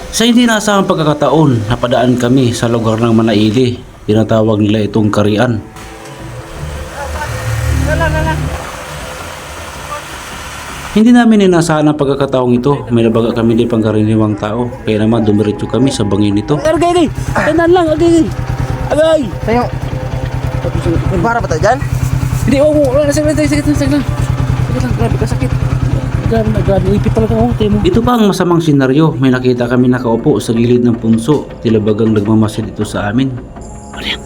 Sa hindi naasahang pagkakataon, napadaan kami sa lugar ng Manaili. Tinatawag nila itong Karian. Hindi namin inasahan ang pagkakataong ito. May nabaga kami di pangkaraniwang tao. Kaya naman dumiretso kami sa bangin nito. Agay! Tanan lang! Agay! Sa'yo, may para ba tayo dyan? Hindi, wala na. Sige lang. Grabe ka sakit. Grabe. Ipit talaga ako. Tayo mo. Ito pa ang masamang senaryo. May nakita kami nakaupo sa gilid ng punso. Tila bagang nagmamasid ito sa amin. Ano yan?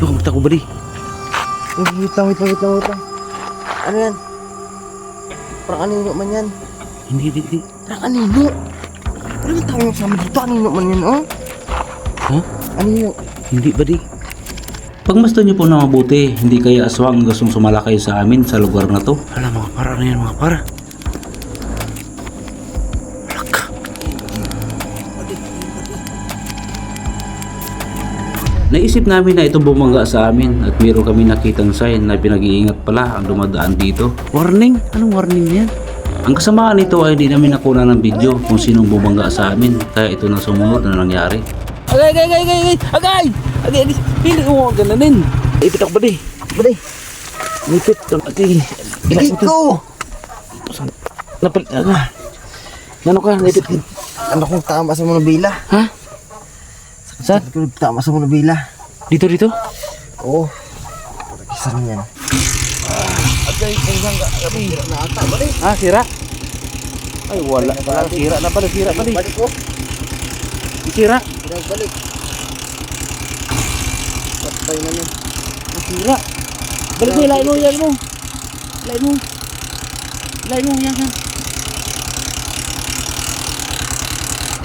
Kumita ko ba di? Wait lang. Ano yan? Parang anino man yan. Hindi. Parang anino. Ano yung tao yung sama dito? Anino man yan, oh? Ha? Anino? Hindi ba di? Pagmasdan niyo po na mabuti, hindi kaya aswang ang gustong sumalakay sa amin sa lugar na to. Hala mga para na yan mga para. Alaka. Naisip namin na ito bumangga sa amin at mayroon kami nakitang sign na pinag-iingat pala ang dumadaan dito. Warning? Anong warning yan? Ang kasamaan nito ay hindi namin nakuna ng video kung sinong bumangga sa amin kaya ito na sumunod na nangyari. Agay! Hindi ko gananin. Ipit ako ba di? Bali, Ipit. Ati. ikaw! Napal... Ano ka? Naipit. Ano kung tama sa mga bila? Ha? Saan? Ano kung tama sa mga bila? Dito? Oo. Isa rin yan. Agay, kung sira na ata, bali. Ah, sira? Ay, wala pala. Sira na pala. Balik ko. Sira? Balik. Patay na niya. Sira. Balik mo, ilain mo.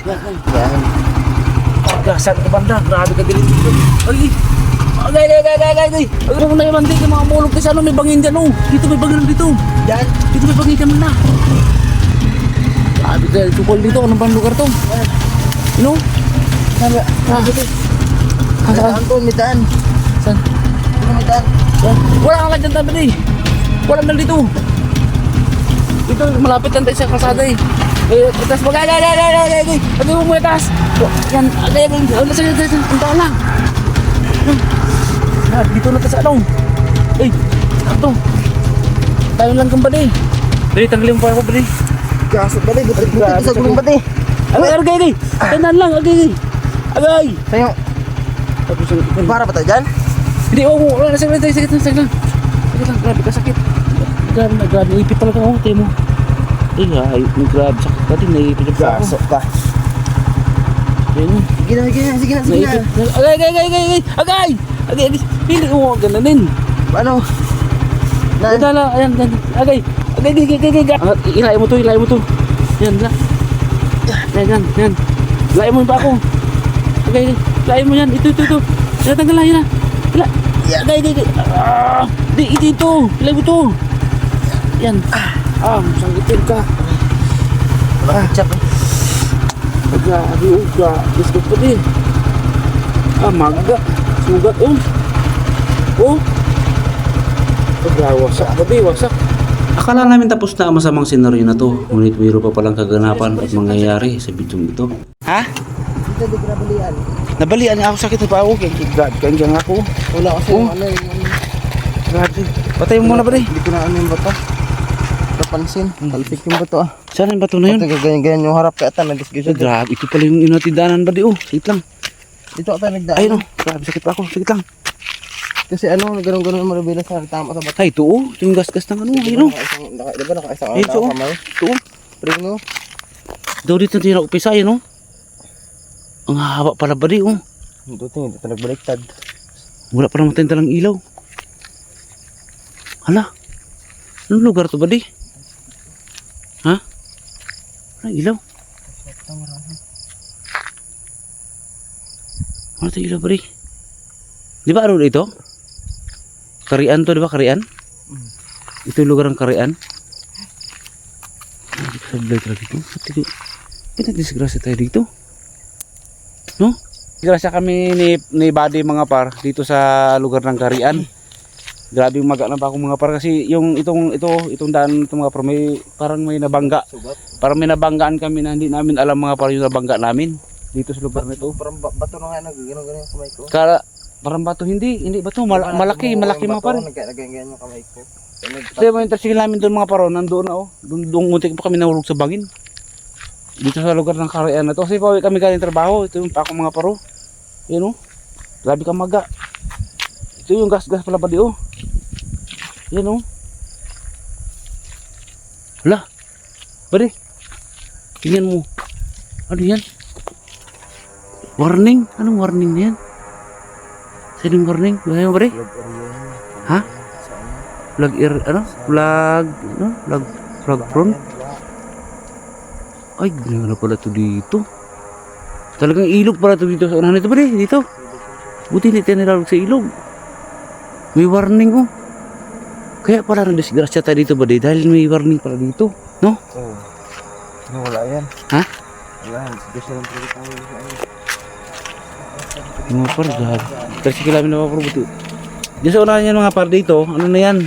Yan. Yan. Gasat ka banda. Grabe ka galing dito. Ay! Agay! Ano na yung dito mga mulog kasi ano may bangin dyan oh. Dito may bangin dito. Yan. Dito may bangin dyan na. Grabe ka. Tukol dito. Anong bang lugar to? Ano? Saan to? Mitaan. Saan? Ano mitaan? Wala ka dyan tabi eh. Wala na dito. Dito malapit lang tayo sa kalsada eh. Itas mo. Agay. Agay mo muna taas. Yan. Agay. Punta ka lang. Dito na tayo sa anong. Ay. Ito. Tayo lang kang badi. Badi, tanggalin mo pa ako badi. Gasot bali. Balik mo sa gulong bati. Agay. Tanan lang. Agay. Sa'yo, may para ba tayo dyan? Hindi, wala na. Sige lang. Grabe ka sakit. Grabe. Ipit talaga ako. Tayo mo. Ay, may grabe sakit ka din. Naipit ako. Gasot ka. Ayun. Sige na. Agay! Hindi ko gananin. Ano? Ayan. Agay! Ilayin mo to. Yan. Ilayin mo ba ako? Agay. Ilayin mo yan. Ito. Tanggal lang yan. Agay. Ito. Ilayin mo to. Yan. Sangitin ka. Chap. Uga. Gusto pa din. Maga. Sugat wasak. Akala namin tapos na ang masamang senaryo na to. Ngunit mayroon pa palang kaganapan at mangyayari sa bidyong ito. Ha? Dito di ko nabalian. Nabalian niya ako sakit na pa ako. Grabe ka hanggang ako. Wala kasi Oh. yung ano yung... Grabe. Patay mo muna ba rin? Hindi ko na ano yung bato. Napansin. Talpik yung bato ah. Saan yung bato na yun? Pati ganyan yung harap kaya ata nag-discuss. Grabe. Ito pala yung inatidaanan ba di? Sakit lang. Dito ata nagdaan. Ayun grabe sakit pa ako. Sakit lang. Kasi ano, gano'n yung marabila sa tama sa bato. Ay, ito yung gasgas ng ano. Ayun Diba nakaisang Ayun, so, kamay? Ito Pring no? Daw dito tira upisa yun Ang haba pala ba di Dito hindi ito nagbaliktad. Wala pa naman tayong talang ilaw. Hala. Anong lugar to ba di? Ha? Anong ilaw? Ano ito ilaw ba di? Di ba ano ito? Karian to, di ba? Karian? Ito yung lugar ng Karian. Sablay talaga dito. Pinag-disgrasya tayo dito. No? Disgrasya kami ni Buddy mga par dito sa lugar ng Karian. Grabe yung maga na ba ako mga par kasi yung itong daan itong mga par may parang may nabangga. Sugat. Parang may nabanggaan kami na hindi namin alam mga par yung nabangga namin dito sa lugar na ito. Parang bato na nga nag-gano'n yung kamay ko. Parang bato hindi bato malaki mga par. Nag-ganyan yung kamay ko. Kasi mo yung tricycle namin doon mga paro nandoon na oh. Doon muntik pa kami nahulog sa bangin. Dito sa lugar ng Carayan na to kasi pauwi kami galing trabaho. Ito yung pa mga paro. Yan oh. Grabe ka maga. Ito yung gas pala pa di oh. Yan oh. Hala. Bari. Tingnan mo. Ano yan? Warning? Anong warning na yan? Saan yung warning? Ano bari? Ha? Flag front? Ay, gano'n na pala ito dito. Talagang ilog pala ito dito. Ano ito bari? Dito. Buti hindi tayo nilalog sa ilog. May warning oh. Kaya pala na-disgrasya tayo dito ba dahil may warning pala dito, no? Oo. Wala yan. Ha? Wala yan. Sige lang pala tayo. Mga par, gag. Kasi kailangan na mapaprobuti. Diyan sa unahan yan mga par dito, ano na yan?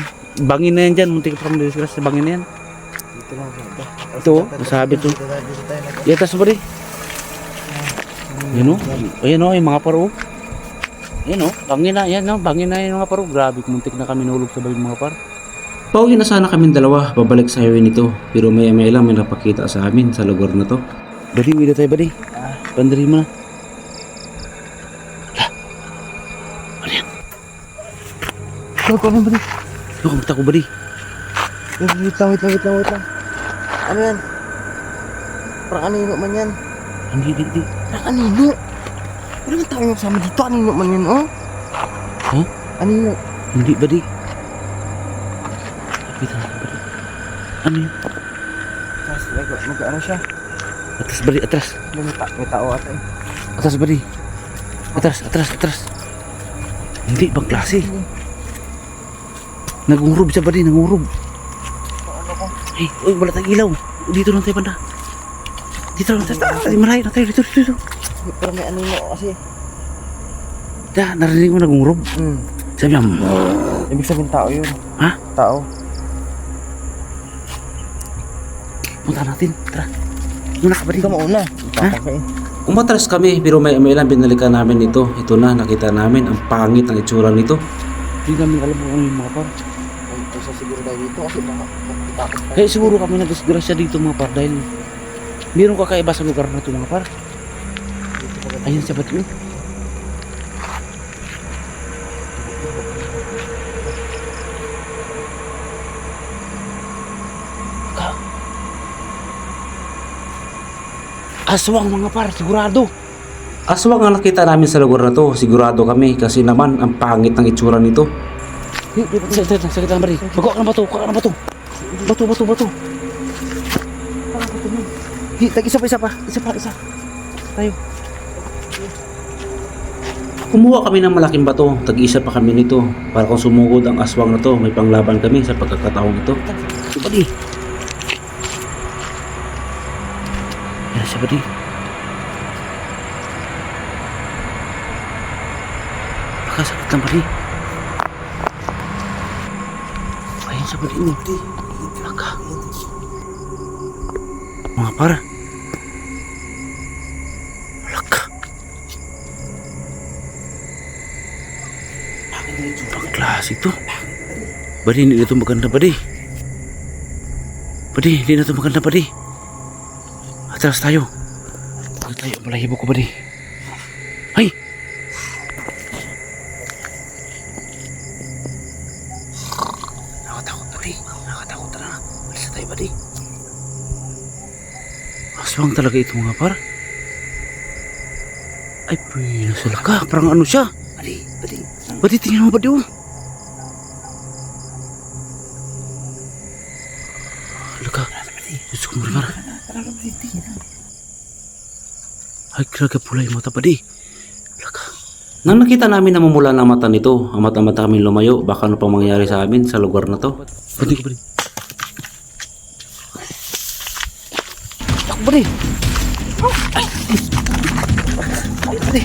Bangin na yan dyan, muntik pa kami na-disgrasya sa bangin na yan. Dito lang. Ito, masabi ito. Yatas ba rin? Yan o, ayan o, yung mga par o. Yan o, bangin na yan o, bangin na yan mga par o. Grabe, muntik na kami nahulog sa bangin mga par. Pauwi na sana kami dalawa, babalik sa highway nito. Pero may lang may napakita sa amin sa lugar na to. Badi, wala tayo badi. Pandari mo na. Ano yan? Ito naman bali. Ano kamusta ko badi? Wait lang. Ano yan? Parang anino man yan. Hindi. Parang anino. Wala man tayo sama dito. Anino man yan, oh. Huh? Anino. Hindi badi. Kapita badi. Ano yan? Tapos mag-ano siya. Atras badi, atras. May tao ata eh. Atras badi. Atras. Hindi, bang klase? Nagungurub siya badi, nagungurub. Hey, uy, wala tayong ilaw. Dito lang tayo banda. Dito lang tayo. Malayo na tayo. Dito. Pero may anino kasi. Narinig mo nagungurub. Sabi niya, Ibig sabihin tao yun. ha? Tao. Punta natin. Tara. Muna ka badi. Ikaw mauna. Ha? Umatras kami pero may ilang binalikan namin ito. Ito na, nakita namin ang pangit ng itsura nito. Hindi namin alam kung ano yung mga par. Isa siguro tayo dito kasi baka takot tayo. Kaya siguro kami nag-disgrasya dito mga par dahil mayroong kakaiba sa lugar na ito mga par. Ayun sa bato. Aswang mga par, sigurado. Aswang ang nakita namin sa lugar na to, sigurado kami kasi naman ang pangit ng itsura nito. Sakit lang bari. Kuha ka ng bato. Bato. Isa pa. Tayo. Kumuha kami ng malaking bato, tag-isa pa kami nito. Para kung sumugod ang aswang na to, may panglaban kami sa pagkakataong ito. Ito ba di? Yan siya ba di? Nakasakit lang ba di? Ayun siya ba di? Laka. Mga para. Laka. Ang klase ito. Badi, hindi na ito maganda badi. Hindi na ito maganda badi. Atras tayo. Malahibo ko badi. Ay! Nakatakot badi. Nakatakot na. Alis na tayo badi. Aswang talaga ito mga par. Ay, pinasala ka. Parang ano siya. Badi, tingnan mo badi oh. Laka. Diyos ko marimar. Ay, grabe pula yung mata badi. Laka. Nang nakita namin na mamula ng mata nito, ang mata-mata kami lumayo, baka ano pang mangyari sa amin sa lugar na to. Badi. Takbo badi. Ay, badi.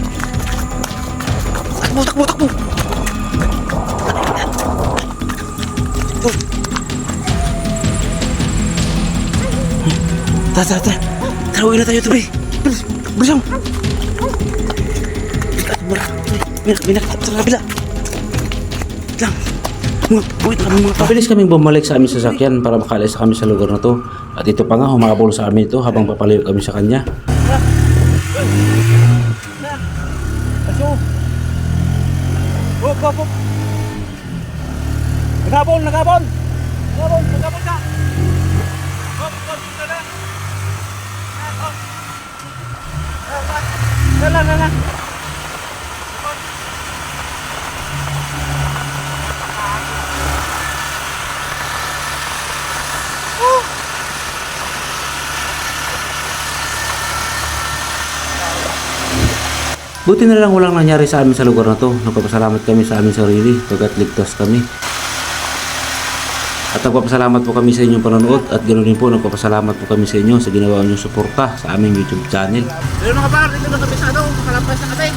Takbo. Tara. Tara, uwi na tayo ito, pre. Bilis mo. Minak, sa kabila. Lang. Pabilis kaming bumalik sa aming sasakyan para makaalis kami sa lugar na to. At ito pa nga, humabol sa amin ito habang papalayo kami sa kanya. Aso. Hop. Nagabon ka. Hop, Dala. Buti na lang walang nangyari sa amin sa lugar na to. Nagpapasalamat kami sa aming sarili pagkat ligtas kami. At nagpapasalamat po kami sa inyong panonood at ganoon din po nagpapasalamat po kami sa inyo sa ginawa niyong suporta sa aming YouTube channel. Pero mga par, dito na kami sa kalampas na kami.